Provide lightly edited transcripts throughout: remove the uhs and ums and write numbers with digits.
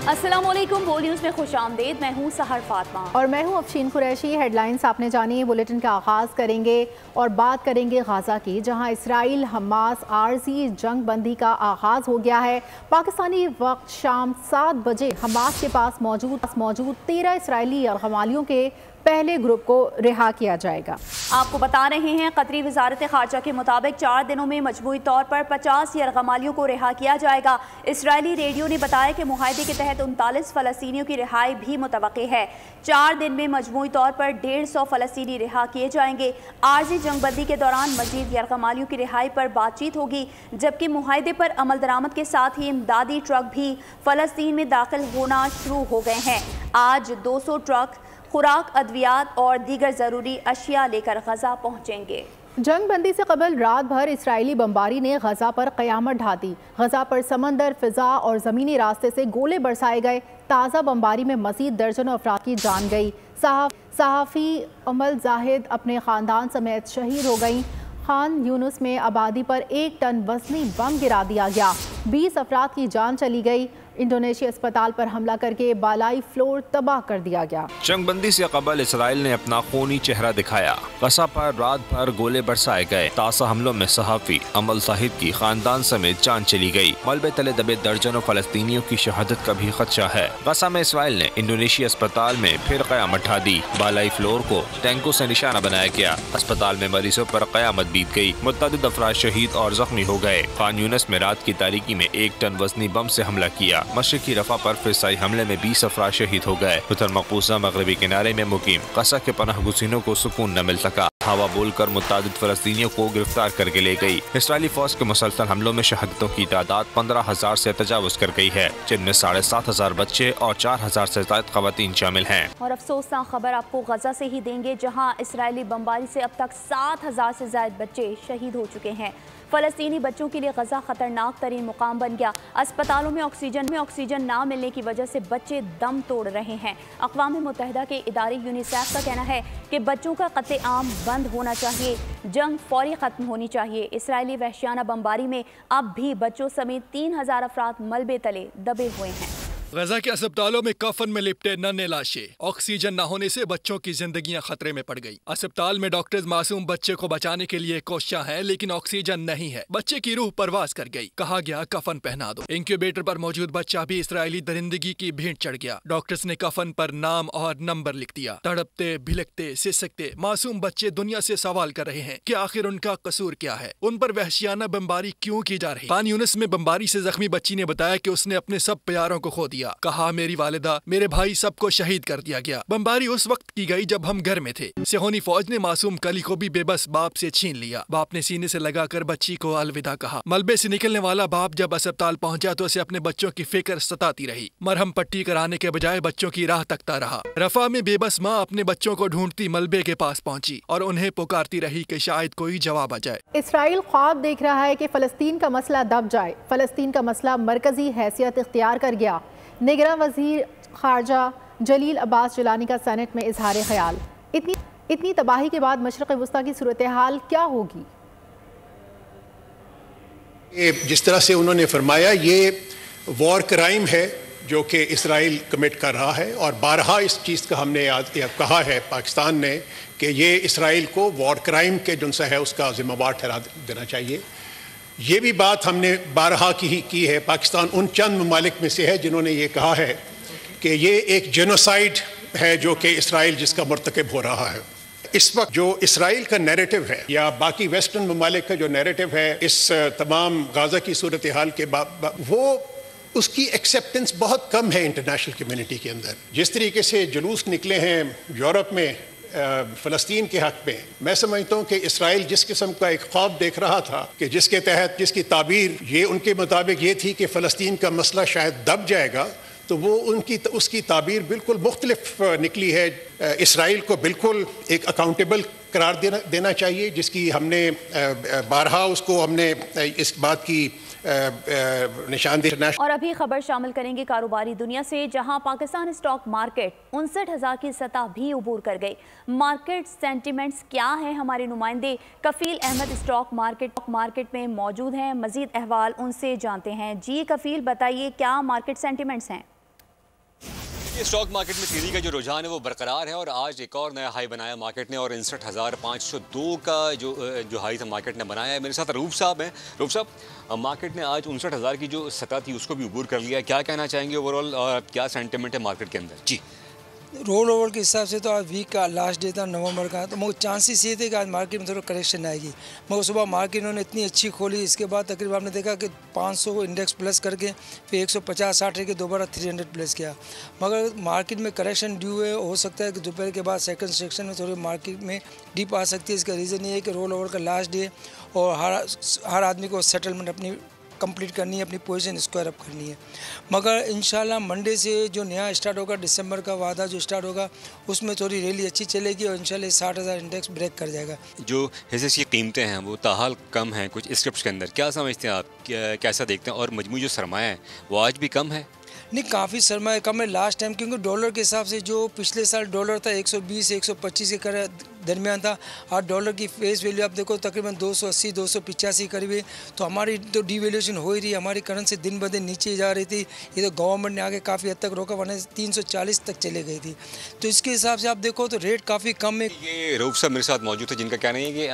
अस्सलामुअलैकुम, बोल न्यूज़ में खुशामदीद। मैं हूँ सहर फातमा और मैं हूँ अफशीन कुरैशी। हेडलाइंस आपने जानी। बुलेटिन का आगाज़ करेंगे और बात करेंगे गाज़ा की, जहाँ इसराइल हमास आरजी जंग बंदी का आगाज़ हो गया है। पाकिस्तानी वक्त शाम 7 बजे हमास के पास मौजूद 13 इसराइली यरगमालियों के पहले ग्रुप को रिहा किया जाएगा। आपको बता रहे हैं, कतरी वजारत खारजा के मुताबिक 4 दिनों में मजमूई तौर पर 50 यरगमालियों को रिहा किया जाएगा। इसराइली रेडियो ने बताया कि मुआहदे के तहत 39 फ़लस्तीनियों की रिहाई भी मुतवक्की है। 4 दिन में मजमूई तौर पर 150 फ़लस्तीनी रिहा किए जाएंगे। आर्जी जंगबंदी के दौरान मजीद यरगमालियों की रिहाई पर बातचीत होगी, जबकि मुआहदे पर अमल दरामद के साथ ही इमदादी ट्रक भी फ़लस्तीन में दाखिल होना शुरू हो गए हैं। आज 200 ट्रक खुराक, अद्वियात और दीगर ज़रूरी अशिया लेकर गजा पहुँचेंगे। जंग बंदी से कबल रात भर इसराइली बमबारी ने गजा पर क़यामत ढा दी। गजा पर समंदर, फ़िज़ा और ज़मीनी रास्ते से गोले बरसाए गए। ताज़ा बमबारी में मज़ीद दर्जनों अफराद की जान गई। सहाफ़ी अमल जाहिद अपने ख़ानदान समेत शहीद हो गई। खान यूनुस में आबादी पर 1 टन वज़नी बम गिरा दिया गया। 20 अफराद की जान चली गई। इंडोनेशिया अस्पताल पर हमला करके बालाई फ्लोर तबाह कर दिया गया। जंगबंदी से कबल इसराइल ने अपना खूनी चेहरा दिखाया। गजा पर रात भर गोले बरसाए गए। ताज़ा हमलों में सहाफ़ी अमल साहिद की खानदान समेत जान चली गई। मलबे तले दबे दर्जनों फ़लस्तीनियों की शहादत का भी खदशा है। गजा में इसराइल ने इंडोनेशिया अस्पताल में फिर क़यामत ढा दी। बालाई फ्लोर को टैंकों से निशाना बनाया गया। अस्पताल में मरीजों पर क़यामत बीत गई। मुतअद्दिद अफराद शहीद और जख्मी हो गए। खान यूनिस में रात की तारीकी में 1 टन वज़नी बम से हमला किया। मशरिकी रफा पर फिजाई हमले में 20 अफराद शहीद हो गए। उधर मकबूजा मगरबी किनारे में मुकीम गजा के पनाह गुज़ीनों को सुकून न मिल सका। हवा बोलकर मुतअद्दिद फ़लस्तीनियों को गिरफ्तार करके ले गई। इसराइली फौज के मुसलसल हमलों में शहादतों की तादाद 15,000 से तजावुज़ कर गई है, जिनमें 7,500 बच्चे और 4,000 से ज़ायद ख़वातीन शामिल हैं। और अफसोसनाक खबर आपको गजा से ही देंगे, जहां इसराइली बमबारी से अब तक 7,000 से ज़ायद बच्चे शहीद हो चुके हैं। फ़लस्तीनी बच्चों के लिए गजा खतरनाक तरीन मुकाम बन गया। अस्पतालों में ऑक्सीजन ना मिलने की वजह से बच्चे दम तोड़ रहे हैं। अक़वाम मुत्तहिदा के इदारे यूनिसेफ का कहना है कि बच्चों का कत्ले-आम बंद होना चाहिए, जंग फौरी ख़त्म होनी चाहिए। इसराइली वहशियाना बमबारी में अब भी बच्चों समेत 3,000 अफराद मलबे तले दबे हुए हैं। गजा के अस्पतालों में कफन में लिपटे नन्हे लाशें। ऑक्सीजन न होने से बच्चों की जिंदगियां खतरे में पड़ गई। अस्पताल में डॉक्टर्स मासूम बच्चे को बचाने के लिए कोशियां हैं, लेकिन ऑक्सीजन नहीं है। बच्चे की रूह परवास कर गई। कहा गया कफन पहना दो। इंक्यूबेटर पर मौजूद बच्चा भी इसराइली दरिंदगी की भेंट चढ़ गया। डॉक्टर्स ने कफन पर नाम और नंबर लिख दिया। तड़पते, भिलकते, सिसकते मासूम बच्चे दुनिया से सवाल कर रहे हैं कि आखिर उनका कसूर क्या है, उन पर वहशियाना बमबारी क्यों की जा रही। खान यूनिस में बमबारी से जख्मी बच्ची ने बताया कि उसने अपने सब प्यारों को खो दिया। कहा, मेरी वालिदा, मेरे भाई, सबको शहीद कर दिया गया। बमबारी उस वक्त की गई जब हम घर में थे। सिहोनी फौज ने मासूम कली को भी बेबस बाप से छीन लिया। बाप ने सीने से लगाकर बच्ची को अलविदा कहा। मलबे से निकलने वाला बाप जब अस्पताल पहुंचा तो उसे अपने बच्चों की फिक्र सताती रही। मरहम पट्टी कराने के बजाय बच्चों की राह तकता रहा। रफा में बेबस माँ अपने बच्चों को ढूंढती मलबे के पास पहुंची और उन्हें पुकारती रही कि शायद कोई जवाब आ जाए। इसराइल ख्वाब देख रहा है कि फलस्तीन का मसला दब जाए। फलस्तीन का मसला मरकजी हैसियत इख्तियार कर गया। निगरां वज़ीर खारजा जलील अब्बास जिलानी का सेनेट में इजहार ख्याल। इतनी तबाही के बाद मशरिक़ वस्ता की सूरत हाल क्या होगी? जिस तरह से उन्होंने फरमाया, ये वॉर क्राइम है जो कि इसराइल कमिट कर रहा है, और बारहा इस चीज़ का हमने कहा है पाकिस्तान ने कि ये इसराइल को वॉर क्राइम के जुनसा है उसका जिम्मेवार ठहरा देना चाहिए। ये भी बात हमने बारहा की है। पाकिस्तान उन चंद ममालिक में से है जिन्होंने ये कहा है कि ये एक जेनोसाइड है जो कि इसराइल जिसका मर्तकब हो रहा है। इस वक्त जो इसराइल का नैरेटिव है या बाकी वेस्टर्न ममालिक का जो नैरेटिव है इस तमाम गाज़ा की सूरत हाल के वो उसकी एक्सेप्टेंस बहुत कम है इंटरनेशनल कम्युनिटी के अंदर। जिस तरीके से जुलूस निकले हैं यूरोप में फ़लस्तीन के हक़ में, मैं समझता हूँ कि इसराइल जिस किस्म का एक ख्वाब देख रहा था कि जिसके तहत जिसकी ताबीर ये उनके मुताबिक ये थी कि फ़लस्तीन का मसला शायद दब जाएगा, तो वो उसकी ताबीर बिल्कुल मुख्तलिफ निकली है। इसराइल को बिल्कुल एक अकाउंटेबल करार देना चाहिए, जिसकी हमने बारहा उसको हमने इस बात की निशानदेही। और अभी खबर शामिल करेंगे कारोबारी दुनिया से, जहां पाकिस्तान स्टॉक मार्केट 59,000 की सतह भी उबूर कर गई। मार्केट सेंटिमेंट्स क्या है, हमारे नुमाइंदे कफील अहमद स्टॉक मार्केट में मौजूद हैं। मजीद अहवाल उनसे जानते हैं। जी कफील, बताइए क्या मार्केट सेंटिमेंट्स हैं? स्टॉक मार्केट में तेजी का जो रुझान है वो बरकरार है और आज एक और नया हाई बनाया मार्केट ने और 59,502 का जो हाई था मार्केट ने बनाया है। मेरे साथ रूफ साहब हैं। रूफ साहब, मार्केट ने आज 59,000 की जो सतह थी उसको भी अबूर कर लिया। क्या कहना चाहेंगे ओवरऑल और क्या सेंटिमेंट है मार्केट के अंदर? जी, रोल ओवर के हिसाब से तो आज वीक का लास्ट डे था नवंबर का, तो मगर चांसेस ये थे कि आज मार्केट में थोड़ा करेक्शन आएगी, मगर सुबह मार्केट उन्होंने इतनी अच्छी खोली। इसके बाद तकरीबन आपने देखा कि 500 को इंडेक्स प्लस करके फिर 150-60 के दोबारा 300 प्लस किया, मगर मार्केट में करेक्शन ड्यू है। हो सकता है कि दोपहर के बाद सेकंड सेक्शन में थोड़ी मार्केट में डिप आ सकती है। इसका रीज़न ये है कि रोल ओवर का लास्ट डे और हर आदमी को सेटलमेंट अपनी कंप्लीट करनी है, अपनी पोजीशन स्क्वायर अप करनी है। मगर इंशाल्लाह मंडे से जो नया स्टार्ट होगा, दिसंबर का वादा जो स्टार्ट होगा, उसमें थोड़ी रैली अच्छी चलेगी और इंशाल्लाह 60,000 इंडेक्स ब्रेक कर जाएगा। जो हिस्से की कीमतें हैं वो ताहाल कम हैं कुछ स्क्रिप्ट के अंदर, क्या समझते हैं आप, कैसा देखते हैं? और मजमूई जो सरमाया है वो आज भी कम है? नहीं, काफ़ी सरमाया कम है लास्ट टाइम, क्योंकि डॉलर के हिसाब से जो पिछले साल डॉलर था 120-125 के दरमियान था। आज डॉलर की फेस वैल्यू आप देखो तकरीबन 280-285 करीब है, तो हमारी तो डिवैल्यूएशन हो ही रही है। हमारी करेंसी दिन ब दिन नीचे जा रही थी, ये तो गवर्नमेंट ने आगे काफ़ी हद तक रोका, वरना 340 तक चले गई थी। तो इसके हिसाब से आप देखो तो रेट काफ़ी कम है। ये रूफ साहब मेरे साथ मौजूद है जिनका कहना है कि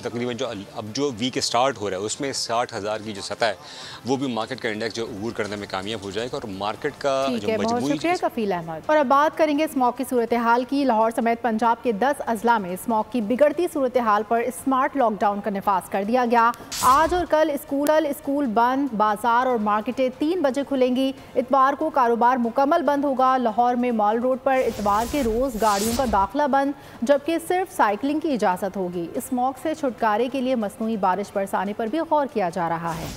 तकरीबन जो अब जो वीक स्टार्ट हो रहा है उसमें 60,000 की जो सतह है वो भी मार्केट का इंडेक्स जो अबूर करने में कामयाब हो जाएगा और मार्केट का जो मजमूई। कफील अहमद। और अब बात करेंगे स्मॉग की सूरत हाल की। लाहौर समेत पंजाब के 10 अजला में स्मॉग की बिगड़ती सूरत हाल पर स्मार्ट लॉकडाउन का नफाज कर दिया गया। आज और कल स्कूल बंद, बाजार और मार्केटें 3 बजे खुलेंगी। इतवार को कारोबार मुकम्मल बंद होगा। लाहौर में मॉल रोड पर इतवार के रोज गाड़ियों का दाखिला बंद, जबकि सिर्फ साइकिलिंग की इजाजत होगी। स्मॉग से छुटकारे के लिए मसनूई बारिश बरसाने पर भी गौर किया जा रहा है।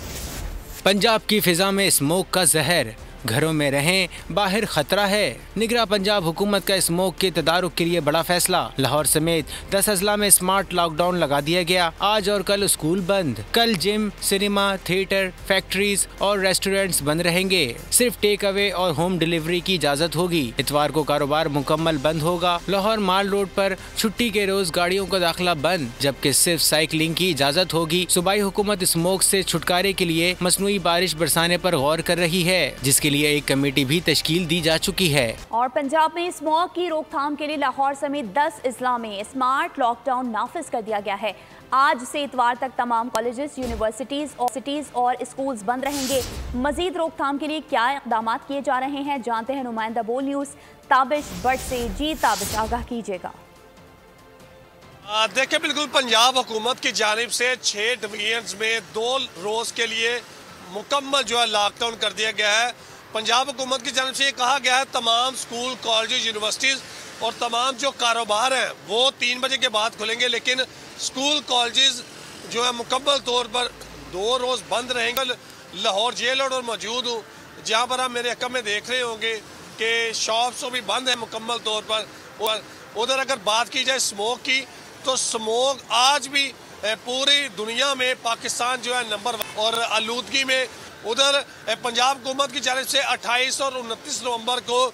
पंजाब की फिजा में स्मोक का जहर, घरों में रहें, बाहर खतरा है। निगरां पंजाब हुकूमत का स्मोक के तदारुक के लिए बड़ा फैसला। लाहौर समेत 10 अजला में स्मार्ट लॉकडाउन लगा दिया गया। आज और कल स्कूल बंद। कल जिम, सिनेमा, थिएटर, फैक्ट्रीज और रेस्टोरेंट्स बंद रहेंगे। सिर्फ टेक अवे और होम डिलीवरी की इजाजत होगी। इतवार को कारोबार मुकम्मल बंद होगा। लाहौर माल रोड पर छुट्टी के रोज गाड़ियों का दाखिला बंद, जबकि सिर्फ साइकिलिंग की इजाजत होगी। सूबाई हुकूमत स्मोक से छुटकारे के लिए मसनूई बारिश बरसाने पर गौर कर रही है, जिसके लिए एक कमेटी भी तश्कील दी जा चुकी है। और पंजाब में स्मॉग की रोकथाम के लिए लाहौर समेत 10 अजला में स्मार्ट लॉकडाउन नाफिज कर दिया गया है। आज से इतवार तक तमाम कॉलेजेस, यूनिवर्सिटीज और स्कूल्स बंद रहेंगे। मजीद रोकथाम के लिए क्या इक़दाम किए जा रहे हैं, जानते हैं नुमाइंदा बोल न्यूज़ ताबिश भट्ट से। जी ताबिश, आगाह कीजिएगा। देखिए, बिल्कुल पंजाब हुकूमत की जानिब से 6 डिवीजन्स में 2 रोज़ के लिए मुकम्मल जो है लॉकडाउन कर दिया गया है। पंजाब हुकूमत की जानिब से ये कहा गया है तमाम स्कूल, कॉलेज, यूनिवर्सिटीज़ और तमाम जो कारोबार हैं वो 3 बजे के बाद खुलेंगे, लेकिन स्कूल, कॉलेज जो है मुकम्मल तौर पर 2 रोज़ बंद रहेंगे। लाहौर जेल रोड और मौजूद हूँ, जहाँ पर आप मेरे हक़ में देख रहे होंगे कि शॉप्स भी बंद है मुकम्मल तौर पर। और उधर अगर बात की जाए स्मोक की, तो स्मोक आज भी पूरी दुनिया में पाकिस्तान जो है नंबर 1 और आलूदगी में। उधर पंजाब हुकूमत की जानिब से 28 और 29 नवंबर को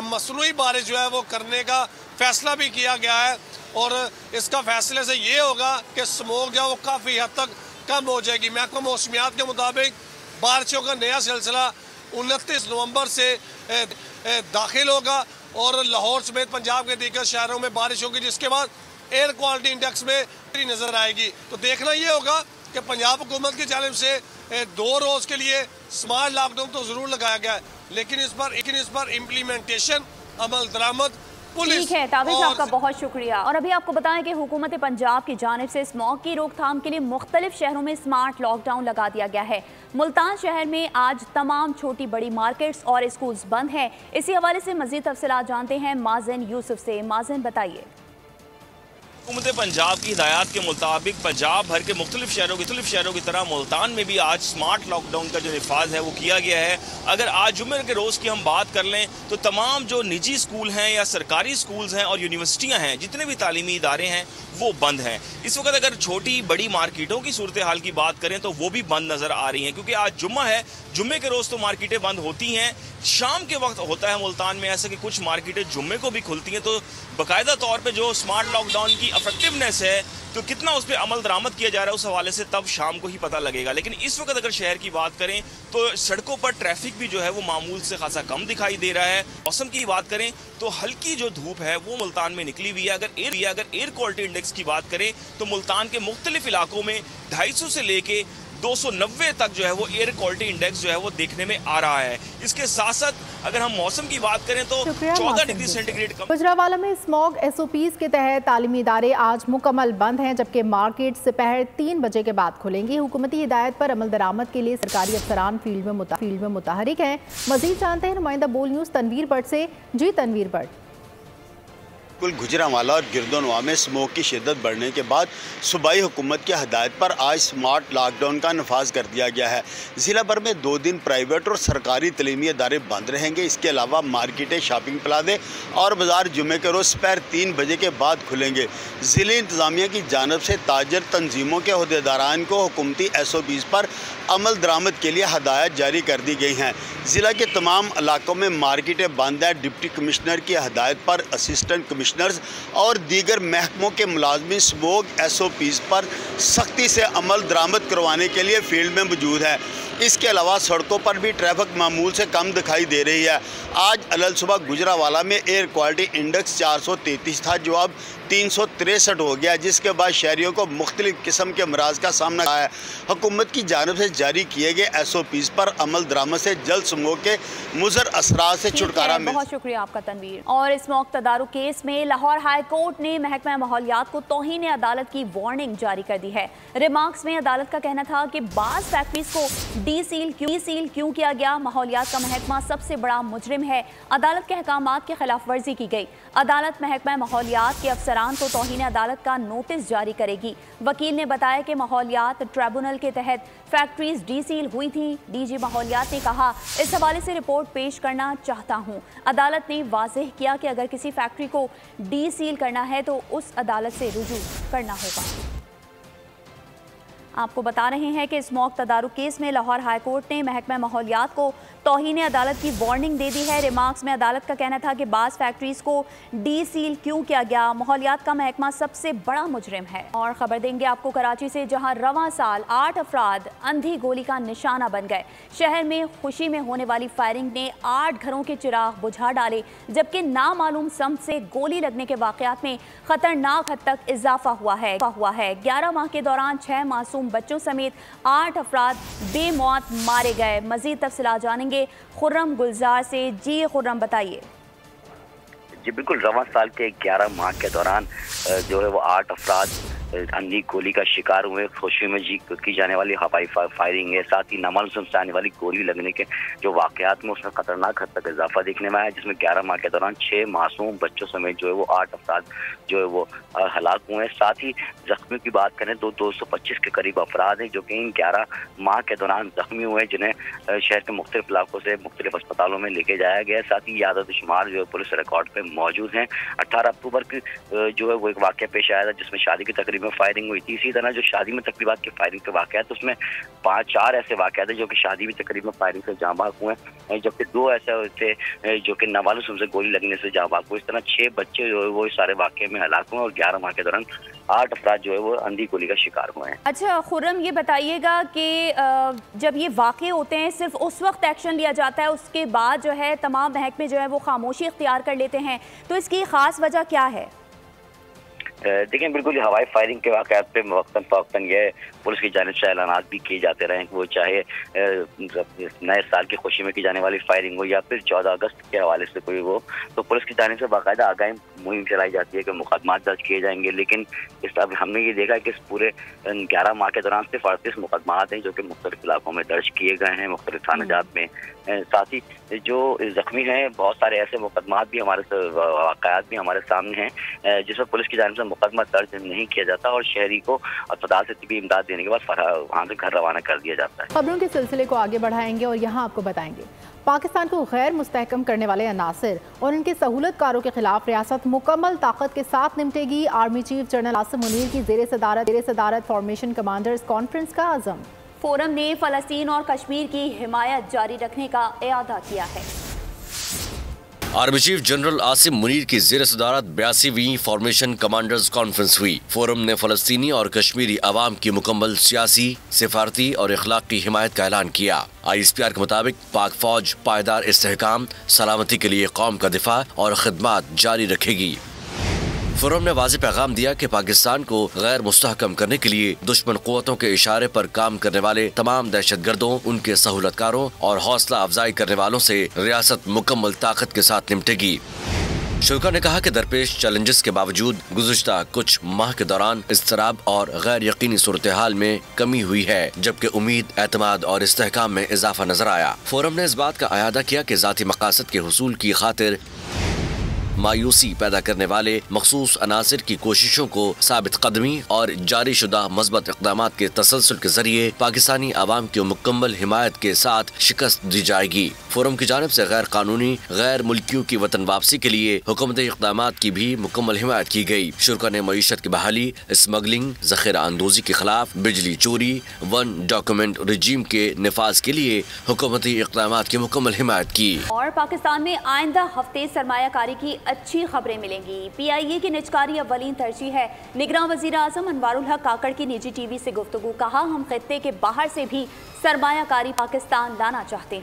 मसनूई बारिश जो है वो करने का फैसला भी किया गया है और इसका फैसले से ये होगा कि स्मोक जो है वो काफ़ी हद तक कम हो जाएगी। महकमा मौसमियात के मुताबिक बारिशों का नया सिलसिला 29 नवंबर से दाखिल होगा और लाहौर समेत पंजाब के दीगर शहरों में बारिश होगी, जिसके बाद एयर क्वालिटी इंडेक्स में नज़र आएगी। तो देखना ये होगा कि पंजाब हुकूमत की जानिब से 2 रोज़ के लिए स्मार्ट लॉकडाउन तो ज़रूर लगाया गया है, लेकिन इस पर इम्प्लीमेंटेशन, अमल दरामद, ठीक है ताबिश, आपका बहुत शुक्रिया। और अभी आपको बताएं कि हुकूमत पंजाब की जानिब से स्मॉग की रोकथाम के लिए मुख्तलिफ शहरों में स्मार्ट लॉकडाउन लगा दिया गया है। मुल्तान शहर में आज तमाम छोटी बड़ी मार्केट्स और स्कूल्स बंद हैं। इसी हवाले से मज़ीद तफसीलात जानते हैं माजिन यूसुफ से। माजिन, बताइए। हुकूमत पंजाब की हिदायत के मुताबिक पंजाब भर के मुख्तलिफ शहरों की तरह मुल्तान में भी आज स्मार्ट लॉकडाउन का जो नफाज है वो किया गया है। अगर आज जुम्मे के रोज़ की हम बात कर लें तो तमाम जो निजी स्कूल हैं या सरकारी स्कूल्स हैं और यूनिवर्सिटियाँ हैं, जितने भी तालीमी इदारे हैं वो बंद हैं। इस वक्त अगर छोटी बड़ी मार्केटों की सूरत हाल की बात करें तो वो भी बंद नजर आ रही हैं, क्योंकि आज जुम्मा है। जुम्मे के रोज तो मार्केटें बंद होती हैं, शाम के वक्त होता है मुल्तान में ऐसा कि कुछ मार्केटें जुम्मे को भी खुलती हैं। तो बाकायदा तौर पे जो स्मार्ट लॉकडाउन की इफेक्टिवनेस है, तो कितना उस पर अमल दरामद किया जा रहा है, उस हवाले से तब शाम को ही पता लगेगा। लेकिन इस वक्त अगर शहर की बात करें तो सड़कों पर ट्रैफिक भी जो है वो मामूल से खासा कम दिखाई दे रहा है। मौसम की बात करें तो हल्की जो धूप है वो मुल्तान में निकली हुई है। अगर एयर क्वालिटी इंडेक्स की बात करें तो मुल्तान के मुख्तलिफ इलाकों में 250 से लेके 290 तक जो है वो एयर क्वालिटी इंडेक्स जो है वो देखने में आ रहा है। इसके साथ साथ अगर हम मौसम की बात करें तो 14 डिग्री सेंटीग्रेड कम। गुजरावाला में स्मॉग SOPs के तहत तालीमी इदारे आज मुकम्मल बंद हैं, जबकि मार्केट दोपहर 3 बजे के बाद खुलेंगी। हुकूमती हिदायत पर अमल दरामद के लिए सरकारी अफसरान फील्ड में मुतहरिक हैं। मजीद जानते हैं नुमाइंदा बोल न्यूज़ तनवीर भट्ट से। जी तनवीर भट्ट। गुजरांवाला और गिरदोनवा में स्मोक की शिद्दत बढ़ने के बाद सूबाई हुकूमत की हदायत पर आज स्मार्ट लॉकडाउन का नफाज कर दिया गया है। ज़िला भर में 2 दिन प्राइवेट और सरकारी तलीमी इदारे बंद रहेंगे। इसके अलावा मार्केटें, शॉपिंग प्लाजे और बाजार जुमे के रोज़ दोपहर 3 बजे के बाद खुलेंगे। ज़िले इंतज़ामिया की जानब से ताजर तंजीमों के अहदेदारान को हुकूमती SOPs पर अमल दरामद के लिए हदायत जारी कर दी गई हैं। ज़िला के तमाम इलाकों में मार्केटें बंद हैं। डिप्टी कमिश्नर की हदायत पर असिस्टेंट कमिश्नर्स और दीगर महकमों के मुलाजमीन स्मोक SOPs पर सख्ती से अमल दरामद करवाने के लिए फील्ड में मौजूद है। इसके अलावा सड़कों पर भी ट्रैफिक मामूल से कम दिखाई दे रही है। आज अलल सुबह गुजरावाला में एयर क्वालिटी इंडेक्स 433 था, जो अब 363 हो गया, जिसके बाद शहरियों को मुख्तलिफ किस्म के अमराज का सामना है। हुकूमत की जानब से जारी किए गए SOPs पर अमल दरामद से जल्द स्मोक के मुज़र असरात से छुटकारा मिले। बहुत शुक्रिया आपका तनवीर। और स्मोक तदारुक केस में लाहौर हाई कोर्ट ने महकमा माहौलियात को तौहीन अदालत की वार्निंग जारी कर दी है। रिमार्क्स में अदालत का कहना था कि बाज़ फैक्ट्रीज को डीसील क्यों किया गया, माहौलियात का महकमा सबसे बड़ा मुजरिम है, अदालत के अहकामात की खिलाफ वर्जी की गई। अदालत महकमा माहौलियात के अफसरान को तौहीन अदालत का नोटिस जारी करेगी। वकील ने बताया कि माहौलियात ट्रिब्यूनल के तहत फैक्ट्रीज डीसील हुई थी। DG माहौलियात ने कहा, इस हवाले से रिपोर्ट पेश करना चाहता हूं। अदालत ने वाज़ेह किया कि अगर किसी फैक्ट्री को डीसील करना है तो उस अदालत से रुजू करना होगा। आपको बता रहे हैं कि स्मोक तदारुक केस में लाहौर हाई कोर्ट ने महकमा माहौलियात को तौहीन अदालत की वार्निंग दे दी है। रिमार्क्स में अदालत का कहना था कि बाज़ फैक्ट्रीज को डीसील क्यों किया गया, माहौलियात का महकमा सबसे बड़ा मुजरिम है। और खबर देंगे आपको कराची से, जहां रवां साल 8 अफराद अंधी गोली का निशाना बन गए। शहर में खुशी में होने वाली फायरिंग ने 8 घरों के चिराग बुझा डाले, जबकि नामालूम समत से गोली लगने के वाकयात में खतरनाक हद तक इजाफा हुआ है। 11 माह के दौरान 6 मासूम बच्चों समेत 8 अफराद बेमौत मारे गए। मजीद तफसीलात जानेंगे खुर्रम गुलजार से। जी खुर्रम, बताइए। जी बिल्कुल, रवां साल के 11 माह के दौरान जो है वो 8 अफराद अंधी गोली का शिकार हुए। खुशी में की जाने वाली हवाई फायरिंग है, साथ ही नामालूम से आने वाली गोली लगने के जो वाकयात में उसमें खतरनाक हद तक इजाफा देखने में आया, जिसमें 11 माह के दौरान 6 मासूम बच्चों समेत जो है वो 8 अफराद जो है वो हलाक हुए हैं। साथ ही जख्मियों की बात करें तो 225 के करीब अफराद हैं जो कि इन 11 माह के दौरान जख्मी हुए, जिन्हें शहर के मुख्तलिफ इलाकों से मुख्तलिफ अस्पतालों में लेके जाया गया। साथ ही यादत शुमार जो है पुलिस रिकॉर्ड पे मौजूद हैं। 18 अक्टूबर की जो है वो एक वाक़या पेश आया था जिसमें शादी की तकरीब में फायरिंग हुई थी। इसी तरह जो शादी में तकरीबात की फायरिंग के वाक़यात, तो उसमें 5-4 ऐसे वाक़यात हैं जो कि शादी में तकरीब में फायरिंग से जाँ बाक हुए हैं, जबकि 2 ऐसे थे जो कि नामालूम से गोली लगने से जाँ बाक हुए। इस तरह 6 बच्चे जो है वो इस सारे वाक़े में हलाक हुए और 11 माह के दौरान 8 अफराद जो है वो अंधी गोली का शिकार हुए हैं। अच्छा खुर्रम, ये बताइएगा कि जब ये वाक़े होते हैं सिर्फ उस वक्त एक्शन लिया जाता है, उसके बाद जो है तमाम महकमे जो है वो खामोशी इख्तियार कर लेते हैं, तो इसकी ख़ास वजह क्या है? देखिए बिल्कुल, हवाई फायरिंग के वाक़यात पे वक्तन फ़वक्तन ये पुलिस की जानिब से ऐलानात भी किए जाते रहे, वो चाहे नए साल की खुशी में की जाने वाली फायरिंग हो या फिर 14 अगस्त के हवाले से कोई हो, तो पुलिस की जानिब से बाकायदा आगाही मुहिम चलाई जाती है कि मुकदमा दर्ज किए जाएंगे। लेकिन इस अब हमने ये देखा कि इस पूरे 11 माह के दौरान सिर्फ 38 मुकदमा हैं जो कि मुख्तलिफ इलाकों में दर्ज किए गए हैं, मुख्तलिफ थाना-जात में। साथ ही जो जख्मी हैं, बहुत सारे ऐसे मुकदमा भी हमारे वाक़यात भी हमारे सामने हैं जिसमें पुलिस की जानिब से मुकदमा दर्ज नहीं किया जाता और शहरी को अस्पताल से तिब्बी इमदाद देने के बाद वहाँ से घर रवाना कर दिया जाता है। खबरों के सिलसिले को आगे बढ़ाएंगे और यहाँ आपको बताएंगे पाकिस्तान को गैर मुस्तहकम करने वाले अनासिर और उनके सहूलतकारों के खिलाफ रियासत मुकम्मल ताकत के साथ निपटेगी। Army chief general Asim Munir की जेर सदारत फॉर्मेशन कमांडर्स कॉन्फ्रेंस का आज़म। फोरम ने फ़लस्तीन और कश्मीर की हिमायत जारी रखने का इरादा किया है। Army chief general Asim Munir की जेर सदारत 82वीं फॉर्मेशन कमांडर्स कॉन्फ्रेंस हुई। फोरम ने फ़लस्तीनी और कश्मीरी अवाम की मुकम्मल सियासी, सिफारती और अखलाकी हिमायत का ऐलान किया। ISPR के मुताबिक पाक फौज पायदार इस्तेहकाम, सलामती के लिए कौम का दिफा और खिदमत जारी रखेगी। फोरम ने वाज़ेह पैगाम दिया कि पाकिस्तान को गैर मुस्तहकम करने के लिए दुश्मन क़ुव्वतों के इशारे पर काम करने वाले तमाम दहशतगर्दों, उनके सहूलतकारों और हौसला अफजाई करने वालों से रियासत मुकम्मल ताकत के साथ निपटेगी। शुरा ने कहा कि दरपेश चैलेंजेस के बावजूद गुज़िश्ता कुछ माह के दौरान इज़्तिराब और गैर यकीनी सूरत हाल में कमी हुई है, जबकि उम्मीद, एतमाद और इस्तेहकाम में इजाफा नजर आया। फोरम ने इस बात का अयादा किया कि ज़ाती मकासद के हुसूल की खातिर मायूसी पैदा करने वाले मखसूस अनासिर की कोशिशों को साबित कदमी और जारी शुदा मज़बूत इक़दामात के तसलसल के जरिए पाकिस्तानी अवाम की मुकम्मल हिमायत के साथ शिकस्त दी जाएगी। फोरम की जानिब से गैर कानूनी गैर मुल्कियों की वतन वापसी के लिए हुकूमती इक़दामात की भी मुकम्मल हिमायत की गई। शुरा ने मईशत की बहाली, स्मगलिंग, ज़ख़ीरा अंदोज़ी के खिलाफ, बिजली चोरी, वन डॉक्यूमेंट रजीम के निफाज के लिए हुकूमती इक़दामात की मुकम्मल हिमायत की। और पाकिस्तान में आइंदा हफ्ते सरमायाकारी की अच्छी खबरें मिलेंगी। PIA की निजकारी अव्वलीन तरजीह है। निगरान वज़ीर आज़म अनवारुल हक काकड़ की निजी TV से गुफ्तगू। कहा, हम खित्ते के बाहर से भी सरमायाकारी पाकिस्तान लाना चाहते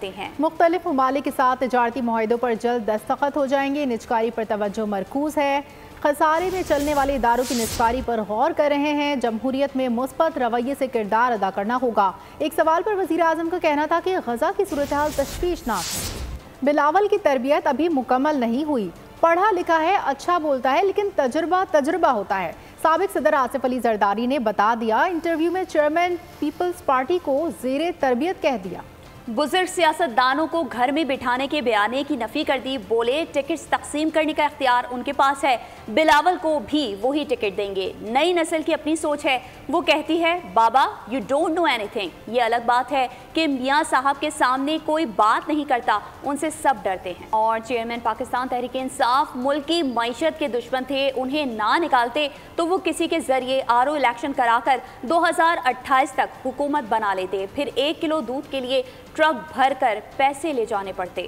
हैं। मुख्तलिफ ममालिक के साथ तिजारती मुआहिदों पर जल्द दस्तखत हो जाएंगे। निजकारी पर तवज्जो मरकूज है। खसारे में चलने वाले इदारों की निजकारी पर गौर कर रहे हैं। जमहूरियत में मुस्बत रवैये से किरदार अदा करना होगा। एक सवाल पर वज़ीर आज़म का कहना था कि गजा की सूरत हाल तशवीशनाक है। बिलावल की तरबियत अभी मुकम्मल नहीं हुई। पढ़ा लिखा है, अच्छा बोलता है, लेकिन तजुर्बा होता है। साबिक सदर आसिफ अली जरदारी ने बता दिया। इंटरव्यू में चेयरमैन पीपल्स पार्टी को ज़ेरे तरबियत कह दिया। बुजुर्ग सियासतदानों को घर में बिठाने के बयाने की नफी कर दी। बोले, टिकट्स तकसीम करने का इख्तियार उनके पास है, बिलावल को भी वही टिकट देंगे। नई नस्ल की अपनी सोच है। वो कहती है, बाबा यू डोंट नो एनीथिंग। ये अलग बात है कि मियाँ साहब के सामने कोई बात नहीं करता, उनसे सब डरते हैं। और चेयरमैन पाकिस्तान तहरीक इंसाफ मुल्क की मईशत के दुश्मन थे। उन्हें ना निकालते तो वो किसी के जरिए RO इलेक्शन कराकर 2028 तक हुकूमत बना लेते। फिर 1 किलो दूध के लिए ट्रक भर कर पैसे ले जाने पड़ते।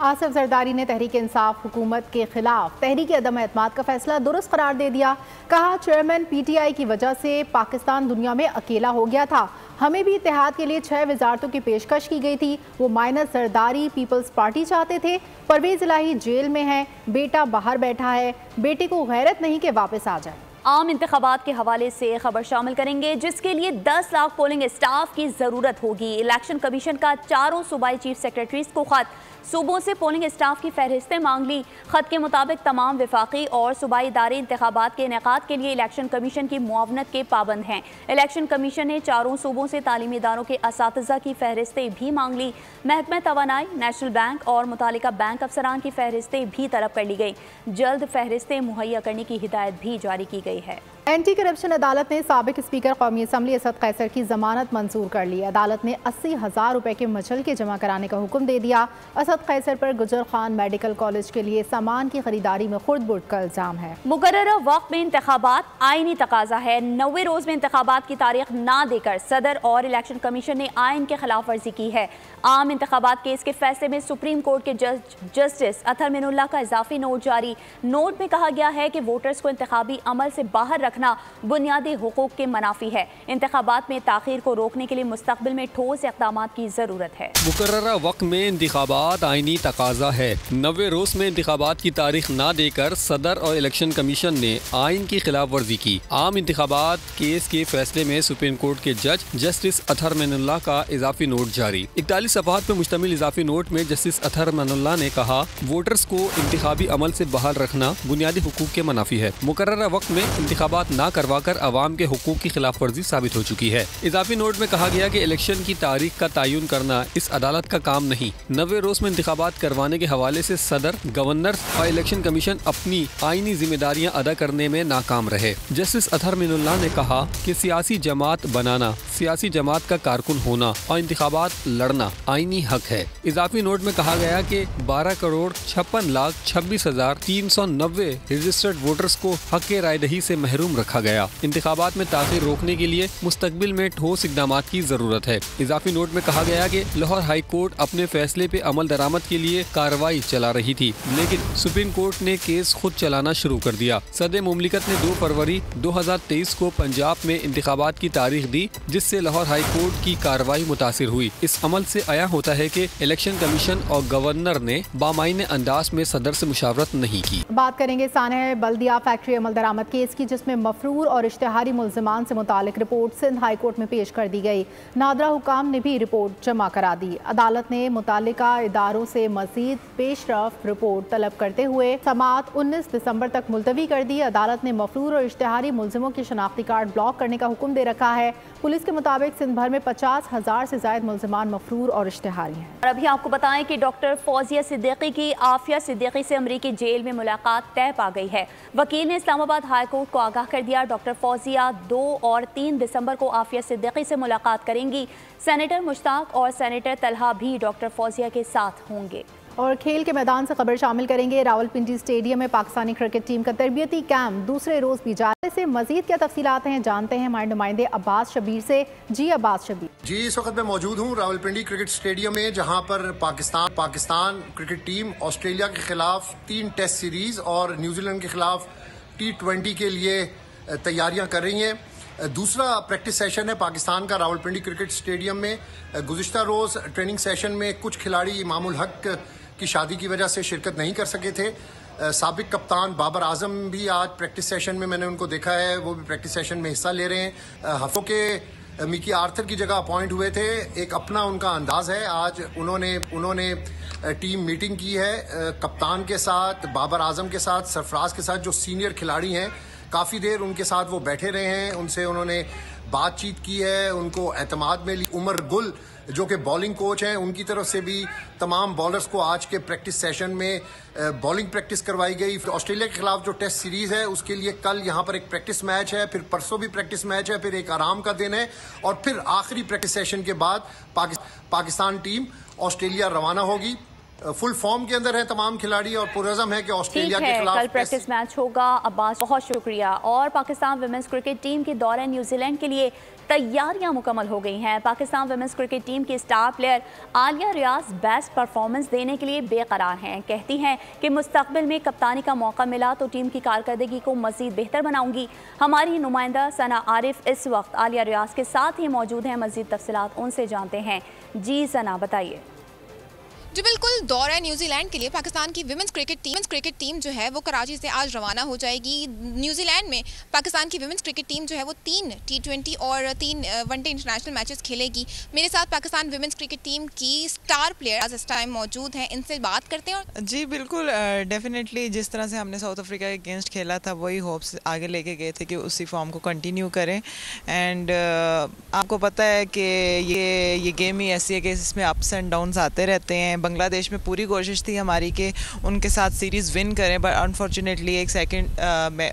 आसिफ जरदारी ने तहरीक इंसाफ हुकूमत के खिलाफ तहरीक अदम एतमाद का फैसला दुरुस्त करार दे दिया। कहा, चेयरमैन PTI की वजह से पाकिस्तान दुनिया में अकेला हो गया था। हमें भी इत्तेहाद के लिए 6 वजारतों की पेशकश की गई थी। वो माइनस जरदारी पीपल्स पार्टी चाहते थे। परवेज इलाही जेल में है, बेटा बाहर बैठा है। बेटे को गैरत नहीं कि वापस आ जाए। आम इंतखाबात के हवाले से खबर शामिल करेंगे, जिसके लिए 10 लाख पोलिंग स्टाफ की जरूरत होगी। इलेक्शन कमीशन का 4 सूबाई चीफ सेक्रेटरीज को खत। सूबों से पोलिंग स्टाफ की फहरिस्तें मांग ली। खत के मुताबिक तमाम वफाकी और सूबाई इदारे इंतखाबात के इनेकाद के लिए इलेक्शन कमीशन की मुआवनत के पाबंद हैं। इलेक्शन कमीशन ने 4 सूबों से तालीमी इदारों के असातिज़ा की फहरिस्तें भी मांग ली। महकमा तवानाई, नेशनल बैंक और मुतालिका बैंक अफसरान की फहरिस्तें भी तलब कर ली गई। जल्द फहरिस्तें मुहैया करने की हिदायत भी जारी की गई है। एंटी करप्शन अदालत ने साबिक स्पीकर कौमी असम्बली असद कैसर की जमानत मंजूर कर ली। अदालत ने 80,000 रुपए के मचल के जमा कराने का हुक्म दे दिया। असद कैसर पर गुजर खान मेडिकल कॉलेज के लिए सामान की खरीदारी में खुर्द-बुर्द का इल्जाम है। मुकर्ररा वक्त में इंतखाबात आईनी तकाजा है। 90 रोज में इंतखाबात की तारीख ना देकर सदर और इलेक्शन कमीशन ने आइन के खिलाफ वर्जी की है। आम इंतखाबात केस के फैसले में सुप्रीम कोर्ट के जस्टिस अतर मिनुल्लाह का इजाफी नोट जारी। नोट में कहा गया है कि वोटर्स को इंतखाबी अमल से बाहर रखना बुनियादी हुकूक के मनाफी है। इंतखाबात में ताखीर को रोकने के लिए मुस्तकबिल में ठोस इक़दामात की जरूरत है। मुकर्ररा वक्त में इंतखाबात आईनी तकाजा है। 90 रोज में इंतखाबात की तारीख ना देकर सदर और इलेक्शन कमीशन ने आइन की खिलाफ वर्जी की। आम इंतखाबात केस के फैसले में सुप्रीम कोर्ट के जज जस्टिस अतर मिनुल्लाह का इजाफी नोट जारी। 41 सफ़हात पर मुश्तमिल इजाफी नोट में जस्टिस अतर मिनुल्लाह ने कहा, वोटर्स को इंतखाबी अमल से बाहर रखना बुनियादी हुकूक के मनाफी है। मुकर्ररा वक्त में इंतखाबात इंतखाबात न करवा कर अवाम के हुकूक की खिलाफ वर्जी साबित हो चुकी है। इजाफी नोट में कहा गया कि इलेक्शन की तारीख का तयन करना इस अदालत का काम नहीं। 90 रोज में इंतखाबात करवाने के हवाले से सदर, गवर्नर और इलेक्शन कमीशन अपनी आईनी जिम्मेदारियां अदा करने में नाकाम रहे। जस्टिस अतहर मिनुल्लाह ने कहा कि सियासी जमात बनाना, सियासी जमात का कारकुन होना और इंतखाबात लड़ना आईनी हक है। इजाफी नोट में कहा गया कि 12,56,26,390 रजिस्टर्ड वोटर्स को हक रायदही से महरूम रखा गया। इंतखाबात में ताख़ीर रोकने के लिए मुस्तकबिल में ठोस इक़दाम की जरूरत है। इजाफी नोट में कहा गया कि लाहौर हाई कोर्ट अपने फैसले पे अमल दरामद के लिए कार्रवाई चला रही थी, लेकिन सुप्रीम कोर्ट ने केस खुद चलाना शुरू कर दिया। सदर मुमलिकत ने 2 फरवरी 2023 को पंजाब में इंतखाबात की तारीख दी, जिससे लाहौर हाई कोर्ट की कार्रवाई मुतासिर हुई। इस अमल से आया होता है कि इलेक्शन कमीशन और गवर्नर ने बामायने अंदाज में सदर से मुशावरत नहीं की। बात करेंगे साने बल्दिया फैक्ट्री अमल दरामद केस की, जिसमें मफरूर और इश्तिहारी मुल्जिमान से मुतालिक रिपोर्ट सिंध हाई कोर्ट में पेश कर दी गई। नादरा हुकाम ने भी रिपोर्ट जमा करा दी। अदालत ने मुतालिका इदारों से मजीद पेशरफ रिपोर्ट तलब करते हुए समाअत 19 दिसंबर तक मुलतवी कर दी। अदालत ने मफरूर और इश्तिहारी मुल्जिमों के शनाख्ती कार्ड ब्लॉक करने का हुक्म दे रखा है। पुलिस के मुताबिक सिंध भर में 50,000 से ज्यादा मुल्जिमान मफरूर और इश्तिहारी हैं। और अभी आपको बताएं कि डॉक्टर फौजिया सिद्दीकी की आफिया सिद्दीकी से अमरीकी जेल में मुलाकात तय पा गई है। वकील ने इस्लामाबाद हाई कोर्ट को आगाह कर दिया। डॉक्टर फौजिया 2 और 3 दिसंबर को आफिया सिद्दीकी से मुलाकात करेंगी। सेनेटर मुश्ताक और सेनेटर तलहा भी डॉक्टर फौजिया के साथ होंगे। और खेल के मैदान से खबर शामिल करेंगे। रावलपिंडी स्टेडियम में पाकिस्तानी क्रिकेट टीम का तरबियती कैंप दूसरे रोज भी जारी से मजीद क्या तफसीलात हैं, जानते हैं हमारे नुमाइंदे अब्बास शबीर से। जी अब्बास शबीर। जी, इस वक्त मैं मौजूद हूँ रावलपिंडी क्रिकेट स्टेडियम में, जहाँ पर पाकिस्तान क्रिकेट टीम ऑस्ट्रेलिया के खिलाफ 3 टेस्ट सीरीज और न्यूजीलैंड के खिलाफ T20 के लिए तैयारियां कर रही हैं। दूसरा प्रैक्टिस सेशन है पाकिस्तान का रावलपिंडी क्रिकेट स्टेडियम में। गुज़िश्ता रोज़ ट्रेनिंग सेशन में कुछ खिलाड़ी इमामुल हक की शादी की वजह से शिरकत नहीं कर सके थे। साबिक कप्तान बाबर आजम भी आज प्रैक्टिस सेशन में मैंने उनको देखा है, वो भी प्रैक्टिस सेशन में हिस्सा ले रहे हैं। हफ्तों के मिकी आर्थर की जगह अपॉइंट हुए थे, एक अपना उनका अंदाज है। आज उन्होंने टीम मीटिंग की है कप्तान के साथ, बाबर आजम के साथ, सरफराज के साथ, जो सीनियर खिलाड़ी हैं। काफ़ी देर उनके साथ वो बैठे रहे हैं, उनसे उन्होंने बातचीत की है, उनको एतमाद में ली। उमर गुल जो कि बॉलिंग कोच हैं, उनकी तरफ से भी तमाम बॉलर्स को आज के प्रैक्टिस सेशन में बॉलिंग प्रैक्टिस करवाई गई। ऑस्ट्रेलिया के खिलाफ जो टेस्ट सीरीज है उसके लिए कल यहाँ पर एक प्रैक्टिस मैच है, फिर परसों भी प्रैक्टिस मैच है, फिर एक आराम का दिन है और फिर आखिरी प्रैक्टिस सेशन के बाद पाकिस्तान टीम ऑस्ट्रेलिया रवाना होगी। फुल फॉर्म के अंदर है तमाम खिलाड़ी और पुरज़म है कि ऑस्ट्रेलिया के खिलाफ कल प्रैक्टिस मैच होगा। अब्बास बहुत शुक्रिया। और पाकिस्तान विमेंस क्रिकेट टीम के दौरे न्यूजीलैंड के लिए तैयारियां मुकम्मल हो गई हैं। पाकिस्तान विमेंस क्रिकेट टीम की स्टार प्लेयर आलिया रियाज बेस्ट परफॉर्मेंस देने के लिए बेकरार हैं। कहती हैं कि मुस्तकबिल में कप्तानी का मौका मिला तो टीम की कारकर्दगी को मजीद बेहतर बनाऊंगी। हमारी नुमाइंदा सना आरिफ इस वक्त आलिया रियाज के साथ ही मौजूद हैं। मजीद तफसीलात उनसे जानते हैं। जी सना, बताइए। जी बिल्कुल, दौरा न्यूजीलैंड के लिए पाकिस्तान की विमेंस क्रिकेट टीम जो है वो कराची से आज रवाना हो जाएगी। न्यूजीलैंड में पाकिस्तान की विमेंस क्रिकेट टीम जो है वो 3 T20 और 3 वनडे इंटरनेशनल मैचेस खेलेगी। मेरे साथ पाकिस्तान विमेंस क्रिकेट टीम की स्टार प्लेयर आज इस टाइम मौजूद हैं, इनसे बात करते हैं। जी बिल्कुल, डेफिनेटली जिस तरह से हमने साउथ अफ्रीका के अगेंस्ट खेला था वही होप्स आगे लेके गए थे कि उसी फॉर्म को कंटिन्यू करें। एंड आपको पता है कि ये गेम ही ऐसी है कि इसमें अप्स एंड डाउन्स आते रहते हैं। बांग्लादेश में पूरी कोशिश थी हमारी कि उनके साथ सीरीज़ विन करें, बट अनफॉर्चुनेटली एक सेकंड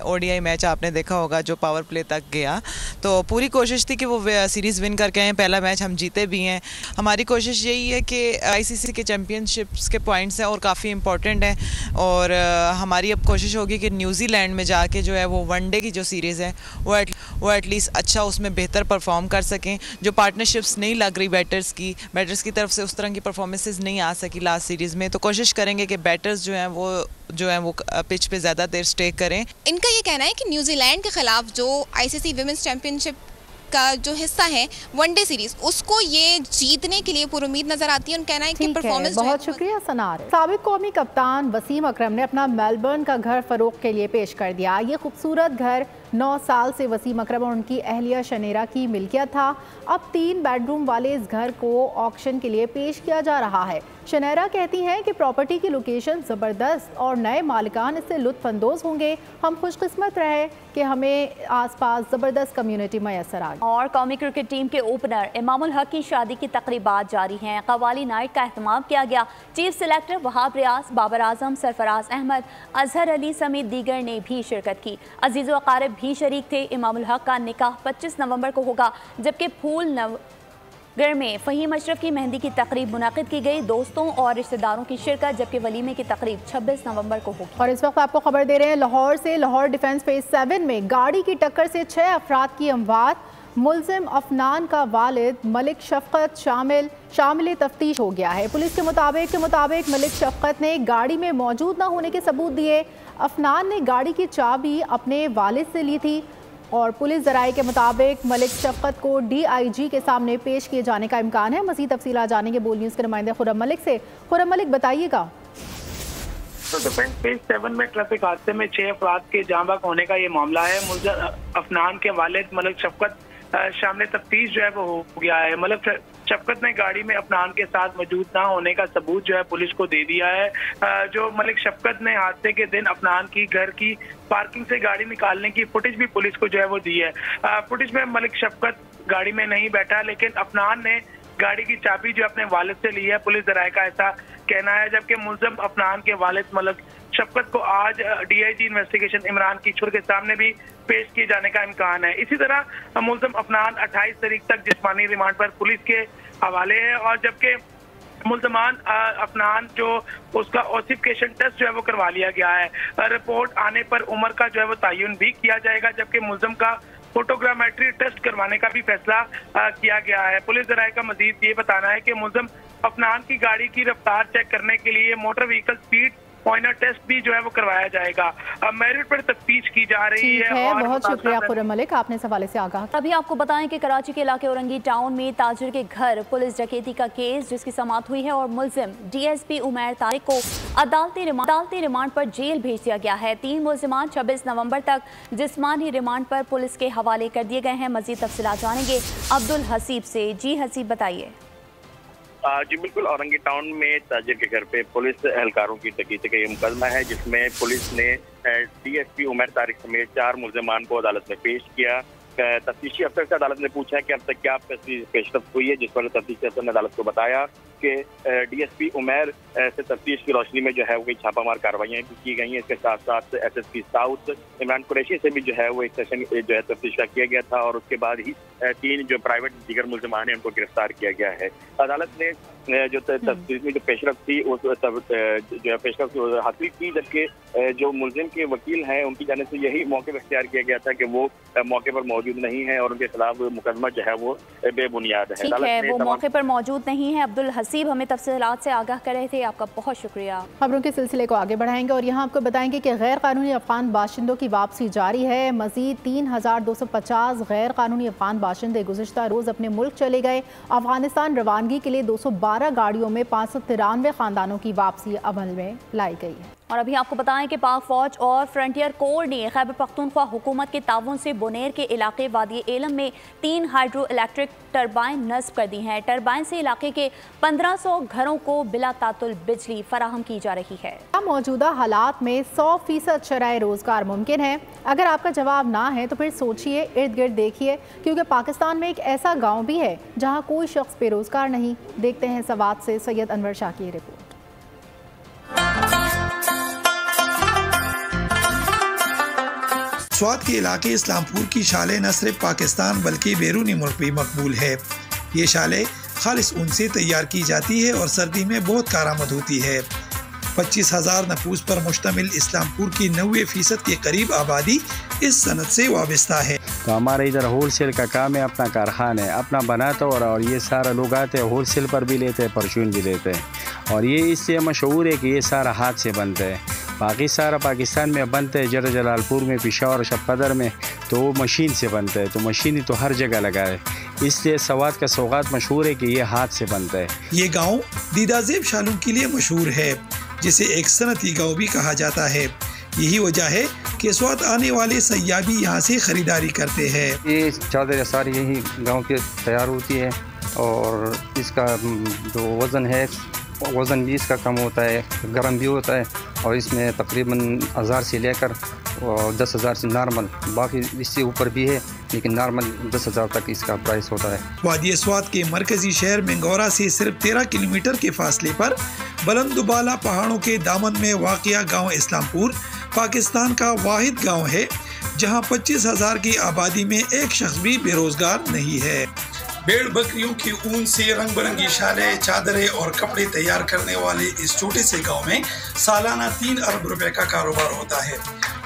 ODI मैच आपने देखा होगा जो पावर प्ले तक गया, तो पूरी कोशिश थी कि वो सीरीज़ विन करके आए। पहला मैच हम जीते भी हैं। हमारी कोशिश यही है कि ICC के चैम्पियनशिप्स के पॉइंट्स हैं और काफ़ी इंपॉर्टेंट हैं और हमारी अब कोशिश होगी कि न्यूजीलैंड में जाके जो है वो वनडे की जो सीरीज़ है वो एटलीस्ट अच्छा उसमें बेहतर परफॉर्म कर सकें। जो पार्टनरशिप्स नहीं लग रही बैटर्स की तरफ से उस तरह की परफॉर्मेंसेस नहीं आ सकी लास्ट सीरीज़ में, तो कोशिश करेंगे कि बैटर्स जो हैं वो पिच पे ज़्यादा देर स्टे करें। इनका ये कहना है कि न्यूजीलैंड के खिलाफ जो ICC विमेंस चैम्पियनशिप का जो हिस्सा है वनडे सीरीज, उसको ये जीतने के लिए पूरी उम्मीद नजर आती है। उनका कहना है कि परफॉर्मेंस बहुत शुक्रिया सनार। साबिक कौमी कप्तान वसीम अकरम ने अपना मेलबर्न का घर फरोख्त के लिए पेश कर दिया। ये खूबसूरत घर 9 साल से वसीम अकरम और उनकी अहलिया शनेरा की मिल्कियत था। अब 3 बेडरूम वाले इस घर को ऑक्शन के लिए पेश किया जा रहा है। शनेरा कहती हैं कि प्रॉपर्टी की लोकेशन ज़बरदस्त और नए मालिकान इससे लुत्फ़अंदोज़ होंगे। हम खुशकिस्मत रहे कि हमें आसपास ज़बरदस्त कम्युनिटी मैसर आ गई। और कौमी क्रिकेट टीम के ओपनर इमामुल हक की शादी की तकरीबात जारी हैं। कवाली नाइट का एहतमाम किया गया। चीफ सेलेक्टर वहाब रियाज, बाबर आजम, सरफराज अहमद, अजहर अली समेत दीगर ने भी शिरकत की। अजीज़ व अकारिब भी शरीक थे। इमामुल हक का निकाह 25 नवंबर को होगा, जबकि फूल नगर में फ़हीम अशरफ की मेहंदी की तकरीब मुनाकिद की गई। दोस्तों और रिश्तेदारों की शिरकत, जबकि वलीमे की तकरीब 26 नवंबर को होगी। और इस वक्त आपको खबर दे रहे हैं लाहौर से। लाहौर डिफेंस फेज 7 में गाड़ी की टक्कर से 6 अफराद की अमवात। मुल्जिम अफनान का वालिद मलिक शफकत शामिल तफ्तीश हो गया है। पुलिस के मुताबिक मलिक शफकत ने गाड़ी में मौजूद न होने के सबूत दिए। अफनान ने गाड़ी की चाबी अपने वालिद से ली थी और पुलिस ज़राए के मुताबिक मलिक शफकत को DIG के सामने पेश किए जाने का इम्कान है। मज़ीद तफसीलात जानेंगे बोल न्यूज़ के नुमाइंदे खुर्रम मलिक से। खुर्रम मलिक, बताइएगा। तो डिफेंस फेज 7 में ट्रैफिक हादसे में 6 अफराद के जाँ बहक होने का ये मामला है। मुल्जिम अफनान के वालिद मलिक शफकत शामिल तफ्तीश जो है वो हो गया है। मलिक शफकत ने गाड़ी में अफनान के साथ मौजूद ना होने का सबूत जो है पुलिस को दे दिया है। जो मलिक शफकत ने हादसे के दिन अफनान की घर की पार्किंग से गाड़ी निकालने की फुटेज भी पुलिस को जो है वो दी है। फुटेज में मलिक शफकत गाड़ी में नहीं बैठा, लेकिन अफनान ने गाड़ी की चाबी जो अपने वालिद से ली है, पुलिस ज़राए का ऐसा कहना है। जबकि मुल्जिम अफनान के वालिद मलिक शफकत को आज DIG इन्वेस्टिगेशन इमरान कीचुर के सामने भी पेश किए जाने का इम्कान है। इसी तरह मुल्जिम अफनान 28 तारीख तक जिस्मानी रिमांड पर पुलिस के हवाले है। और जबकि मुल्जमान अफनान जो उसका ऑसिफिकेशन टेस्ट जो है वो करवा लिया गया है। रिपोर्ट आने पर उम्र का जो है वो तयन भी किया जाएगा, जबकि मुल्जिम का फोटोग्रामेट्री टेस्ट करवाने का भी फैसला किया गया है। पुलिस ज़राए का मजीद ये बताना है कि मुल्जिम अफनान की गाड़ी की रफ्तार चेक करने के लिए motor vehicle speed pointer test भी जो है वो करवाया जाएगा। मेरिट पर तफ्तीश की जा रही है। और बहुत शुक्रिया खुर्रम मलिक, आपने इस हवाले से आगाह। अभी आपको बताएं कि कराची के इलाके औरंगी टाउन में ताजिर के घर पुलिस डकैती का केस जिसकी समाअत हुई है और मुल्जिम DSP उमैर तारिक को अदालती रिमांड पर जेल भेज दिया गया है। 3 मुल्जिमान 26 नवंबर तक जिस्मानी रिमांड पर पुलिस के हवाले कर दिए गए हैं। मजीद तफसीलात जानेंगे अब्दुल हसीब से। जी हसीब, बताइए। जी बिल्कुल, औरंगी टाउन में ताजिर के घर पे पुलिस एहलकारों की डकैती का ये मुकदमा है, जिसमें पुलिस ने DSP उमैर तारिक समेत 4 मुल्जिमान को अदालत में पेश किया। तफ्तीशी अफसर से अदालत ने पूछा कि अब तक क्या पेशरफ्त हुई है, जिस पर तफ्तीशी अफसर ने अदालत को बताया कि DSP उमैर से तफ्तीश की रोशनी में जो है वो छापामार कार्रवाइयाँ भी की गई हैं। इसके साथ साथ SSP साउथ इमरान कुरैशी से भी जो है वो एक सेशन जो है तफ्तीश का किया गया था और उसके बाद ही 3 जो प्राइवेट दीगर मुल्जिमान हैं उनको गिरफ्तार किया गया है। अदालत ने जो तफ्तीश में जो पेशरफ्त थी उस जो है पेशरफ्त हासिल की, जबकि जो मुल्जिम के वकील हैं उनकी जाने से यही मौके पर इख्तियार किया गया था कि वो मौके पर मौजूद नहीं है और उनके खिलाफ मुकदमा जो है वो बेबुनियाद है। ठीक है, वो मौके पर मौजूद नहीं है। अब्दुल हसीब हमें तफसीलात से आगाह कर रहे थे, आपका बहुत शुक्रिया। खबरों के सिलसिले को आगे बढ़ाएंगे और यहाँ आपको बताएंगे कि गैर कानूनी अफगान बाशिंदों की वापसी जारी है। मजीद 3250 गैर कानूनी अफगान बाशिंदे गुज़िश्ता रोज़ अपने मुल्क चले गए। अफगानिस्तान रवानगी के लिए 212 गाड़ियों में 593 खानदानों की वापसी अमल में लाई गई है। और अभी आपको बताएं कि पाक फौज और फ्रंटियर कोर ने खैबर पख्तूनख्वा हुकूमत के ताउन से बुनेर के इलाके वादी एलम में 3 हाइड्रो इलेक्ट्रिक टरबाइन नस्ब कर दी हैं। टरबाइन से इलाके के 1500 घरों को बिला तातुल बिजली फराहम की जा रही है। मौजूदा हालात में 100% शराय रोजगार मुमकिन है? अगर आपका जवाब ना है तो फिर सोचिए, इर्द गिर्द देखिए, क्योंकि पाकिस्तान में एक ऐसा गाँव भी है जहाँ कोई शख्स बेरोजगार नहीं। देखते हैं सवात से सैयद अनवर शाह की रिपोर्ट। स्वात के इलाके इस्लामपुर की शालें न सिर्फ पाकिस्तान बल्कि बैरूनी मुल्क भी मकबूल है। ये शालें खालिस ऊन से तैयार की जाती है और सर्दी में बहुत कारआमद होती है। 25,000 नफूस पर मुश्तमिल इस्लामपुर की 90% के करीब आबादी इस सनत से वाबस्ता है। तो हमारे इधर होलसेल का काम है, अपना कारखाना है, अपना बनाता और ये सारा लोग आते हैं, होलसेल पर भी लेते हैं, परचून भी लेते हैं। और ये इससे मशहूर है कि ये सारा हाथ से बनता है। बाकी सारा पाकिस्तान में बनता है, जरा जलालपुर में, पेशावर, शबकदर में तो मशीन से बनता है। तो मशीन तो हर जगह लगा है, इसलिए सवात का सौगात मशहूर है कि ये हाथ से बनता है। ये गाँव दीदाजेब शालों के लिए मशहूर है, जिसे एक सनती गाँव भी कहा जाता है। यही वजह है के साथ आने वाले सयाह भी यहाँ से खरीदारी करते हैं। ये चादर सारी यही गांव के तैयार होती है और इसका जो वज़न है वज़न भी इसका कम होता है, गर्म भी होता है और इसमें तकरीबन 1000 से लेकर 10,000 से नॉर्मल, बाकी इससे ऊपर भी है लेकिन नॉर्मल 10,000 तक इसका प्राइस होता है। वादी स्वात के मरकजी शहर मेंगोरा से सिर्फ 13 किलोमीटर के फासले पर बुलंदबाला पहाड़ों के दामन में वाक़िया गाँव इस्लामपुर पाकिस्तान का वाहिद गाँव है जहाँ 25,000 की आबादी में एक शख्स भी बेरोजगार नहीं है। भेड़ बकरियों की ऊन से रंग बिरंगी शालें, चादरें और कपड़े तैयार करने वाले इस छोटे से गांव में सालाना 3 अरब रुपए का कारोबार होता है।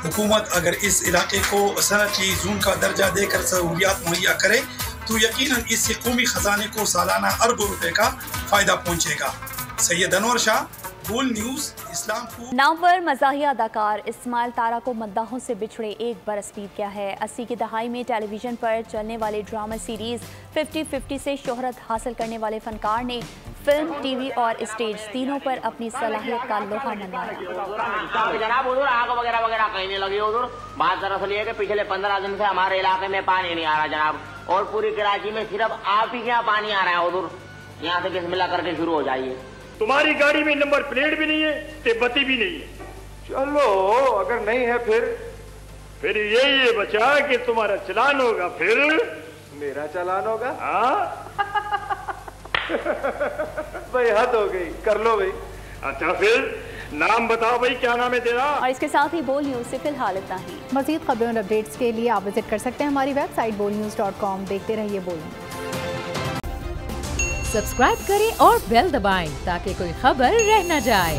हुकूमत अगर इस इलाके को सनती जोन का दर्जा देकर सहूलियात मुहैया करे तो यकीनन इससे कौमी खजाने को सालाना अरबों रुपए का फायदा पहुंचेगा। सैयद अनवर शाह, बोल न्यूज़, इस्लामपुर। नामवर मज़ाहिया अदाकार इस्माइल तारा को मद्दाहों से बिछड़े 1 बरस बीत गया है। 80 की दहाई में टेलीविजन पर चलने वाले ड्रामा सीरीज 50-50 से शोहरत हासिल करने वाले फनकार ने फिल्म, टीवी और स्टेज तीनों पर अपनी सलाहियत का लोहा मनवाया। जनाब उधर आग वगैरह वगैरह कहने लगी। उधर बात दरअसल ये है कि पिछले 15 दिन से हमारे इलाके में पानी नहीं आ रहा जनाब, और पूरी कराची में सिर्फ आप ही के यहाँ पानी आ रहा है। उधर यहाँ से बिस्मिल्लाह करके शुरू हो जाइए। तुम्हारी गाड़ी में नंबर प्लेट भी नहीं है, तेबती भी नहीं है। चलो अगर नहीं है फिर यही है बचा कि तुम्हारा चालान होगा। फिर मेरा चालान होगा? हाँ भाई हद हो गई, कर लो भाई। अच्छा फिर नाम बताओ भाई, क्या नाम है तेरा? और इसके साथ ही बोल न्यूज़ से फिलहाल इतना ही। मज़ीद खबरों और अपडेट्स के लिए आप विजिट कर सकते हैं हमारी वेबसाइट bolnews.com। देखते रहिए बोल न्यूज़। सब्सक्राइब करें और बेल दबाएं ताकि कोई खबर रह न जाए।